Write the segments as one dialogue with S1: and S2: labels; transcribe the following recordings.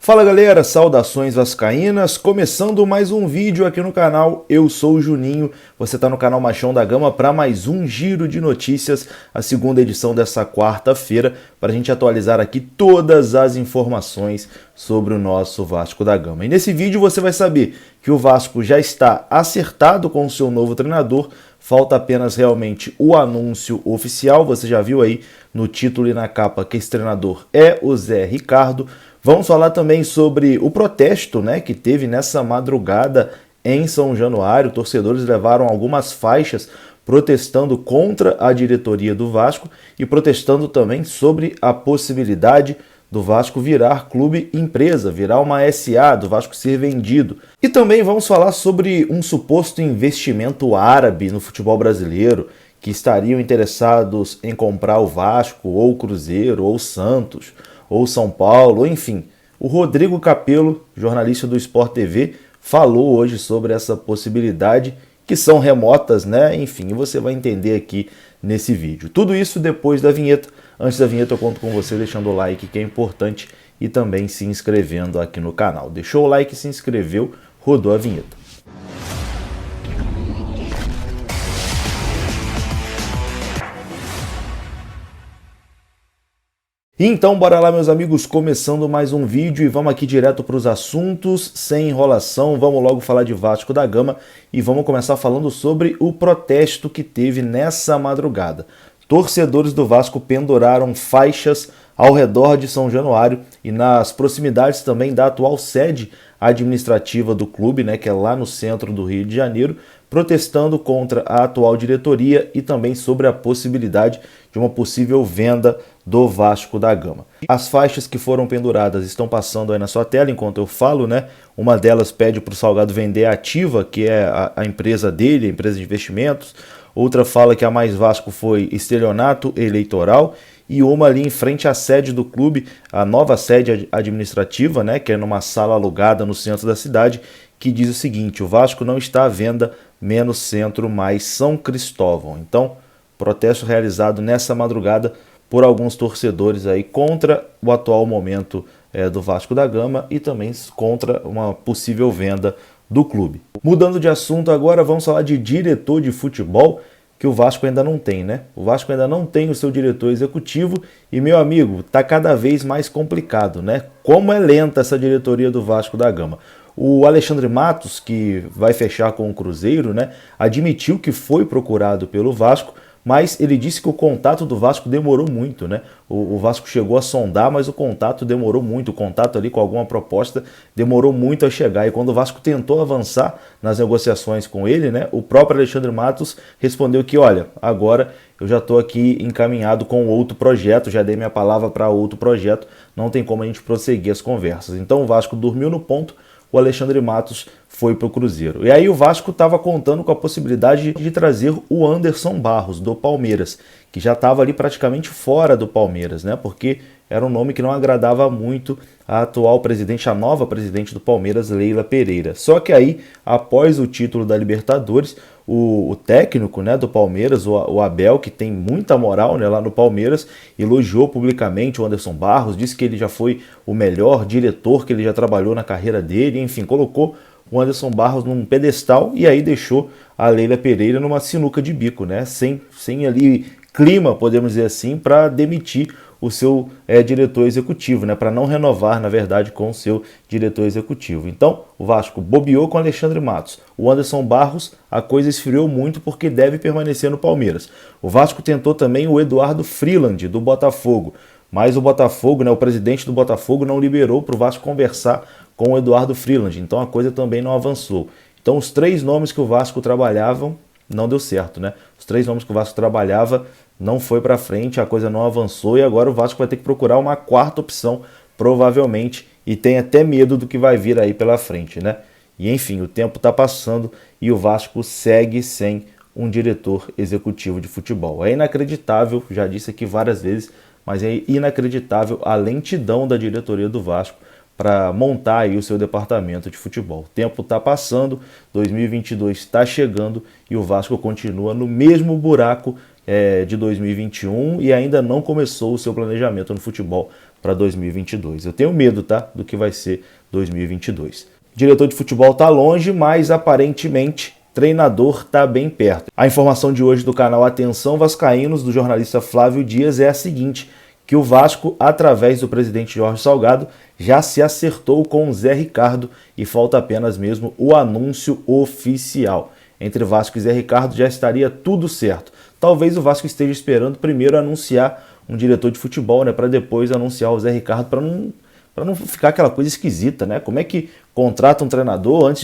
S1: Fala galera, saudações vascaínas, começando mais um vídeo aqui no canal, eu sou o Juninho, você está no canal Machão da Gama para mais um giro de notícias, a segunda edição dessa quarta-feira, para a gente atualizar aqui todas as informações sobre o nosso Vasco da Gama. E nesse vídeo você vai saber que o Vasco já está acertado com o seu novo treinador, falta apenas realmente o anúncio oficial, você já viu aí no título e na capa que esse treinador é o Zé Ricardo. Vamos falar também sobre o protesto, que teve nessa madrugada em São Januário. Torcedores levaram algumas faixas protestando contra a diretoria do Vasco e protestando também sobre a possibilidade do Vasco virar clube empresa, virar uma SA, do Vasco ser vendido. E também vamos falar sobre um suposto investimento árabe no futebol brasileiro, que estariam interessados em comprar o Vasco, ou o Cruzeiro, ou o Santos, ou São Paulo, enfim. O Rodrigo Capello, jornalista do Sport TV, falou hoje sobre essa possibilidade, que são remotas, Enfim, você vai entender aqui nesse vídeo. Tudo isso depois da vinheta. Antes da vinheta eu conto com você deixando o like, que é importante, e também se inscrevendo aqui no canal. Deixou o like, se inscreveu, rodou a vinheta. Então bora lá, meus amigos, começando mais um vídeo e vamos aqui direto para os assuntos, sem enrolação, vamos logo falar de Vasco da Gama e vamos começar falando sobre o protesto que teve nessa madrugada. Torcedores do Vasco penduraram faixas ao redor de São Januário e nas proximidades também da atual sede administrativa do clube, que é lá no centro do Rio de Janeiro, protestando contra a atual diretoria e também sobre a possibilidade de uma possível venda do Vasco da Gama. As faixas que foram penduradas estão passando aí na sua tela enquanto eu falo, Uma delas pede para o Salgado vender a Ativa, que é a empresa dele, a empresa de investimentos. Outra fala que a Mais Vasco foi estelionato eleitoral. E uma ali em frente à sede do clube, a nova sede administrativa, que é numa sala alugada no centro da cidade, que diz o seguinte: o Vasco não está à venda, menos centro, mais São Cristóvão. Então, protesto realizado nessa madrugada por alguns torcedores aí contra o atual momento do Vasco da Gama e também contra uma possível venda do clube. Mudando de assunto agora, vamos falar de diretor de futebol, que o Vasco ainda não tem, O Vasco ainda não tem o seu diretor executivo e, meu amigo, tá cada vez mais complicado, Como é lenta essa diretoria do Vasco da Gama. O Alexandre Matos, que vai fechar com o Cruzeiro, admitiu que foi procurado pelo Vasco, mas ele disse que o contato do Vasco demorou muito, O Vasco chegou a sondar, mas o contato demorou muito. O contato ali com alguma proposta demorou muito a chegar. E quando o Vasco tentou avançar nas negociações com ele, o próprio Alexandre Matos respondeu que, olha, agora eu já estou aqui encaminhado com outro projeto, já dei minha palavra para outro projeto, não tem como a gente prosseguir as conversas. Então o Vasco dormiu no ponto, o Alexandre Matos foi para o Cruzeiro. E aí o Vasco estava contando com a possibilidade de trazer o Anderson Barros, do Palmeiras, que já estava ali praticamente fora do Palmeiras, Porque era um nome que não agradava muito a atual presidente, a nova presidente do Palmeiras, Leila Pereira. Só que aí, após o título da Libertadores, o técnico do Palmeiras, o Abel, que tem muita moral lá no Palmeiras, elogiou publicamente o Anderson Barros, disse que ele já foi o melhor diretor que ele já trabalhou na carreira dele, enfim, colocou o Anderson Barros num pedestal e aí deixou a Leila Pereira numa sinuca de bico, sem ali clima, podemos dizer assim, para demitir o seu diretor executivo, para não renovar, na verdade, com o seu diretor executivo. Então, o Vasco bobeou com Alexandre Matos. O Anderson Barros, a coisa esfriou muito porque deve permanecer no Palmeiras. O Vasco tentou também o Eduardo Freeland, do Botafogo, mas o Botafogo, o presidente do Botafogo, não liberou para o Vasco conversar com o Eduardo Freeland, então a coisa também não avançou. Então, os três nomes que o Vasco trabalhava não deu certo, Os três nomes que o Vasco trabalhava não foi para frente, a coisa não avançou e agora o Vasco vai ter que procurar uma quarta opção, provavelmente, e tem até medo do que vai vir aí pela frente, E enfim, o tempo está passando e o Vasco segue sem um diretor executivo de futebol. É inacreditável, já disse aqui várias vezes, mas é inacreditável a lentidão da diretoria do Vasco para montar aí o seu departamento de futebol. O tempo está passando, 2022 está chegando e o Vasco continua no mesmo buraco de 2021 e ainda não começou o seu planejamento no futebol para 2022. Eu tenho medo, tá, do que vai ser 2022. Diretor de futebol tá longe, mas aparentemente treinador tá bem perto. A informação de hoje do canal Atenção Vascaínos, do jornalista Flávio Dias, é a seguinte: que o Vasco, através do presidente Jorge Salgado, já se acertou com o Zé Ricardo e falta apenas mesmo o anúncio oficial. Entre Vasco e Zé Ricardo já estaria tudo certo. Talvez o Vasco esteja esperando primeiro anunciar um diretor de futebol, né, para depois anunciar o Zé Ricardo, para não ficar aquela coisa esquisita, né? Como é que contrata um treinador antes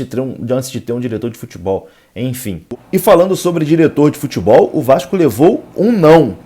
S1: de ter um diretor de futebol? Enfim. E falando sobre diretor de futebol, o Vasco levou um não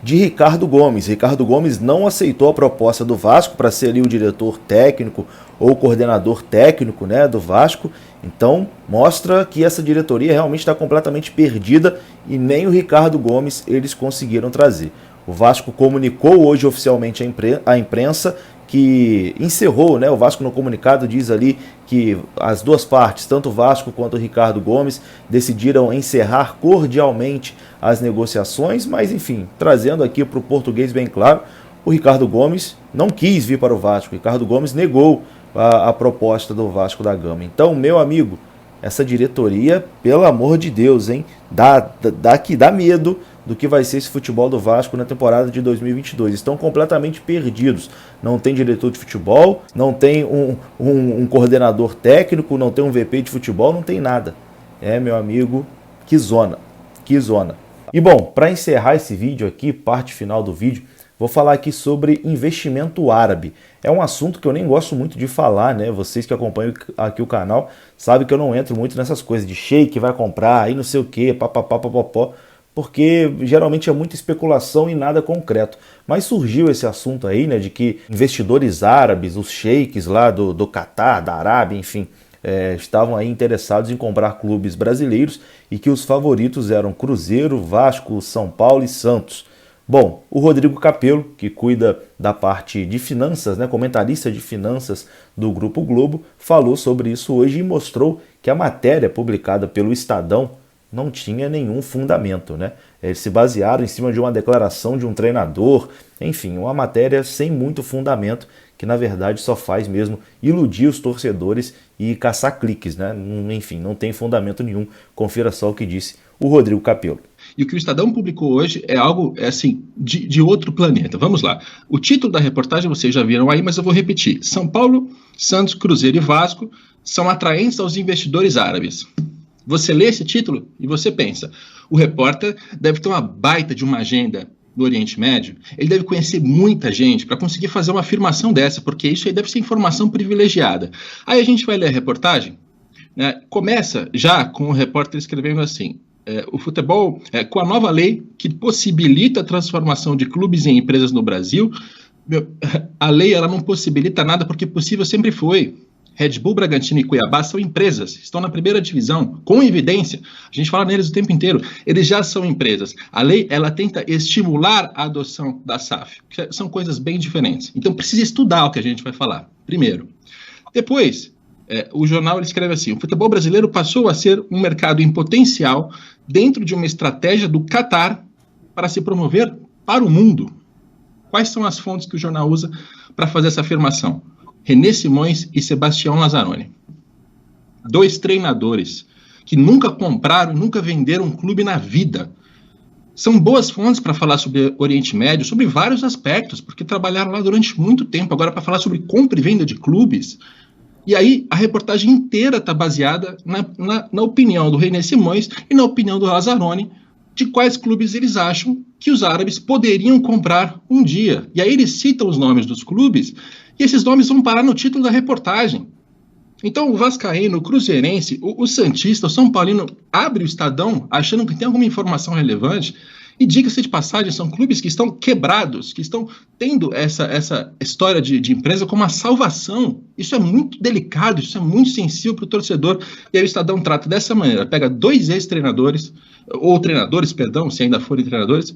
S1: de Ricardo Gomes. Ricardo Gomes não aceitou a proposta do Vasco para ser ali o diretor técnico ou coordenador técnico, né, do Vasco. Então mostra que essa diretoria realmente está completamente perdida e nem o Ricardo Gomes eles conseguiram trazer. O Vasco comunicou hoje oficialmente à imprensa que encerrou, né? O Vasco no comunicado diz ali que as duas partes, tanto o Vasco quanto o Ricardo Gomes, decidiram encerrar cordialmente as negociações, mas enfim, trazendo aqui para o português bem claro, o Ricardo Gomes não quis vir para o Vasco, o Ricardo Gomes negou a proposta do Vasco da Gama. Então, meu amigo, essa diretoria, pelo amor de Deus, hein? Dá medo do que vai ser esse futebol do Vasco na temporada de 2022. Estão completamente perdidos. Não tem diretor de futebol, não tem um coordenador técnico, não tem um VP de futebol, não tem nada. É, meu amigo, que zona. Que zona. E bom, para encerrar esse vídeo aqui, parte final do vídeo, vou falar aqui sobre investimento árabe. É um assunto que eu nem gosto muito de falar, né? Vocês que acompanham aqui o canal sabem que eu não entro muito nessas coisas de sheik vai comprar, aí não sei o que, papapá, porque geralmente é muita especulação e nada concreto. Mas surgiu esse assunto aí, né, de que investidores árabes, os sheiks lá do Catar, da Arábia, enfim, estavam aí interessados em comprar clubes brasileiros e que os favoritos eram Cruzeiro, Vasco, São Paulo e Santos. Bom, o Rodrigo Capello, que cuida da parte de finanças, né, comentarista de finanças do Grupo Globo, falou sobre isso hoje e mostrou que a matéria publicada pelo Estadão não tinha nenhum fundamento, né? Eles se basearam em cima de uma declaração de um treinador, enfim, uma matéria sem muito fundamento, que na verdade só faz mesmo iludir os torcedores e caçar cliques, né? Enfim, não tem fundamento nenhum. Confira só o que disse o Rodrigo Capello.
S2: E o que o Estadão publicou hoje é algo assim, de outro planeta. Vamos lá. O título da reportagem vocês já viram aí, mas eu vou repetir. São Paulo, Santos, Cruzeiro e Vasco são atraentes aos investidores árabes. Você lê esse título e você pensa, o repórter deve ter uma baita de uma agenda no Oriente Médio, ele deve conhecer muita gente para conseguir fazer uma afirmação dessa, porque isso aí deve ser informação privilegiada. Aí a gente vai ler a reportagem, né? Começa já com o repórter escrevendo assim, o futebol, com a nova lei que possibilita a transformação de clubes em empresas no Brasil, a lei ela não possibilita nada porque possível sempre foi. Red Bull, Bragantino e Cuiabá são empresas, estão na primeira divisão, com evidência. A gente fala neles o tempo inteiro. Eles já são empresas. A lei, ela tenta estimular a adoção da SAF. São coisas bem diferentes. Então, precisa estudar o que a gente vai falar, primeiro. Depois, o jornal ele escreve assim, o futebol brasileiro passou a ser um mercado em potencial dentro de uma estratégia do Catar para se promover para o mundo. Quais são as fontes que o jornal usa para fazer essa afirmação? René Simões e Sebastião Lazzaroni. 2 treinadores que nunca compraram e nunca venderam um clube na vida. São boas fontes para falar sobre Oriente Médio, sobre vários aspectos, porque trabalharam lá durante muito tempo. Agora, para falar sobre compra e venda de clubes. E aí, a reportagem inteira está baseada na opinião do René Simões e na opinião do Lazzaroni, de quais clubes eles acham que os árabes poderiam comprar um dia. E aí eles citam os nomes dos clubes, e esses nomes vão parar no título da reportagem. Então o vascaíno, o cruzeirense, o santista, o são paulino abre o Estadão achando que tem alguma informação relevante, e diga-se de passagem, são clubes que estão quebrados, que estão tendo essa história de empresa como uma salvação. Isso é muito delicado, isso é muito sensível para o torcedor. E aí o Estadão trata dessa maneira, pega 2 ex-treinadores, ou treinadores, perdão, se ainda forem treinadores,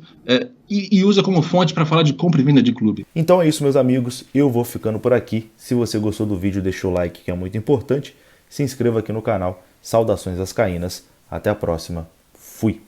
S2: e usa como fonte para falar de compra e venda de clube.
S1: Então é isso, meus amigos, eu vou ficando por aqui. Se você gostou do vídeo, deixa o like, que é muito importante. Se inscreva aqui no canal. Saudações vascaínas. Até a próxima. Fui!